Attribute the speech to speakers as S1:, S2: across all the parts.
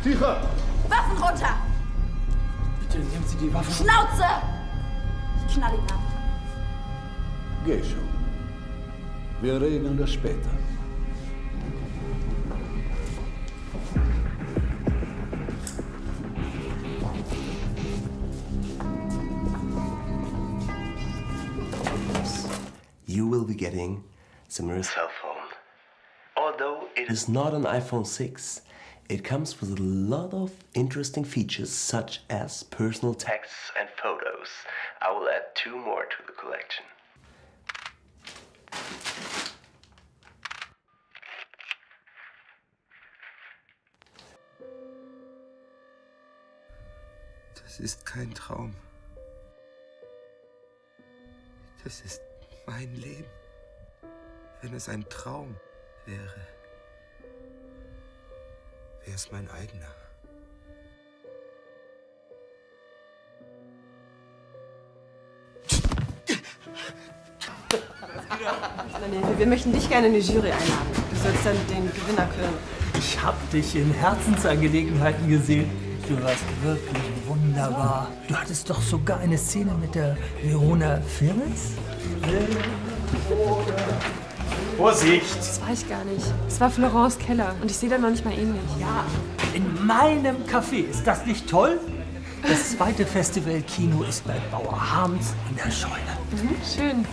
S1: Tücher!
S2: Waffen runter!
S3: Bitte nehmen Sie die Waffe.
S2: Schnauze! Ich knall ihn ab.
S1: Geh schon. Wir regeln das später.
S4: You will be getting Samira's cell phone. Although it is not an iPhone 6, it comes with a lot of interesting features such as personal texts and photos. I will add 2 more to the collection.
S5: Das ist kein Traum. Das ist mein Leben. Wenn es ein Traum wäre, wäre es mein eigener.
S6: Wir möchten dich gerne in die Jury einladen. Du sollst dann den Gewinner küren.
S3: Ich hab dich in Herzensangelegenheiten gesehen. Du warst wirklich wunderbar. Du hattest doch sogar eine Szene mit der Verona Firmes? Vorsicht!
S7: Das war ich gar nicht. Es war Florence Keller und ich sehe da noch nicht mal ähnlich.
S3: Ja, in meinem Café. Ist das nicht toll? Das zweite Festival Kino ist bei Bauer Harms in der Scheune.
S7: Schön.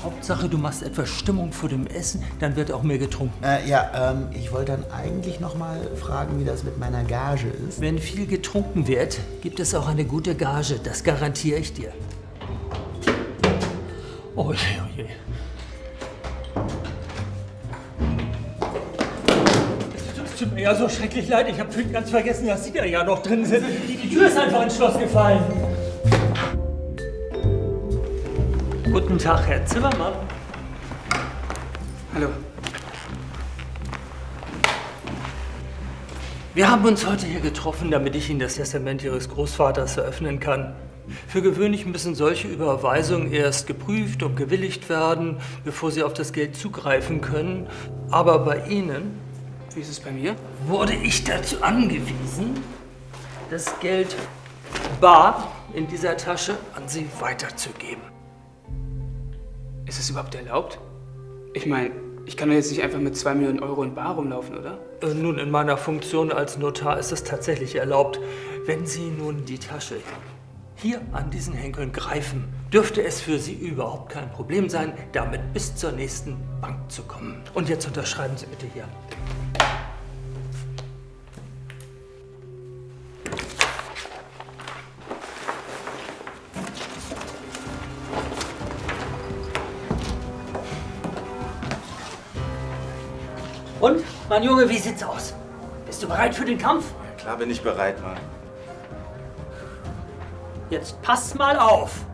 S3: Hauptsache, du machst etwas Stimmung vor dem Essen, dann wird auch mehr getrunken.
S8: Ich wollte dann eigentlich noch mal fragen, wie das mit meiner Gage ist.
S3: Wenn viel getrunken wird, gibt es auch eine gute Gage. Das garantiere ich dir. Oh je, oh je. Es tut mir ja so schrecklich leid. Ich habe ganz vergessen, dass Sie da ja noch drin sind. Die Tür ist einfach ins Schloss gefallen. Guten Tag, Herr Zimmermann.
S5: Hallo.
S3: Wir haben uns heute hier getroffen, damit ich Ihnen das Testament Ihres Großvaters eröffnen kann. Für gewöhnlich müssen solche Überweisungen erst geprüft und gewilligt werden, bevor Sie auf das Geld zugreifen können. Aber bei Ihnen,
S5: Wie ist es bei mir?
S3: wurde ich dazu angewiesen, das Geld bar in dieser Tasche an Sie weiterzugeben.
S5: Ist es überhaupt erlaubt? Ich meine, ich kann doch jetzt nicht einfach mit 2 Millionen Euro in Bar rumlaufen, oder?
S3: Nun, in meiner Funktion als Notar ist es tatsächlich erlaubt. Wenn Sie nun die Tasche hier an diesen Henkeln greifen, dürfte es für Sie überhaupt kein Problem sein, damit bis zur nächsten Bank zu kommen. Und jetzt unterschreiben Sie bitte hier. Und, mein Junge, wie sieht's aus? Bist du bereit für den Kampf?
S9: Ja, klar bin ich bereit, Mann.
S3: Jetzt pass mal auf!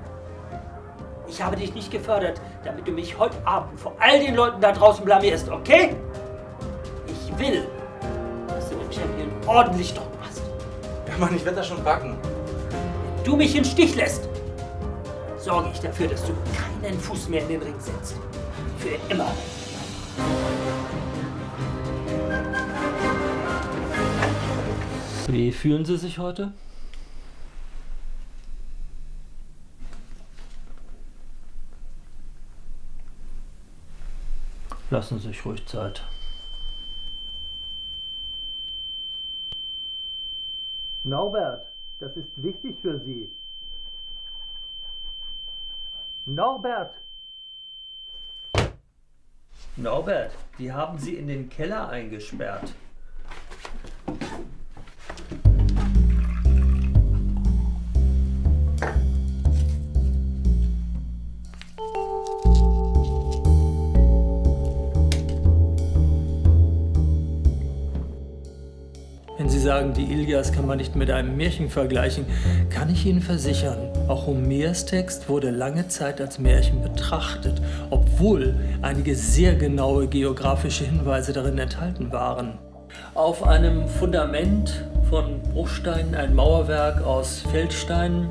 S3: Ich habe dich nicht gefördert, damit du mich heute Abend vor all den Leuten da draußen blamierst, okay? Ich will, dass du den Champion ordentlich Druck machst.
S9: Ja, Mann, ich werde das schon backen.
S3: Wenn du mich im Stich lässt, sorge ich dafür, dass du keinen Fuß mehr in den Ring setzt. Für immer. Wie fühlen Sie sich heute? Lassen Sie sich ruhig Zeit. Norbert, das ist wichtig für Sie. Norbert! Norbert, die haben Sie in den Keller eingesperrt. Wenn Sie sagen, die Ilias kann man nicht mit einem Märchen vergleichen, kann ich Ihnen versichern, auch Homers Text wurde lange Zeit als Märchen betrachtet, obwohl einige sehr genaue geografische Hinweise darin enthalten waren. Auf einem Fundament von Bruchsteinen ein Mauerwerk aus Feldsteinen,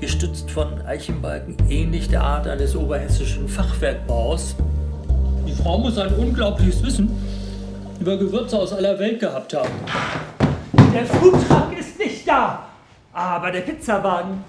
S3: gestützt von Eichenbalken, ähnlich der Art eines oberhessischen Fachwerkbaus. Die Frau muss ein unglaubliches Wissen über Gewürze aus aller Welt gehabt haben. Der Foodtruck ist nicht da, aber der Pizzawagen.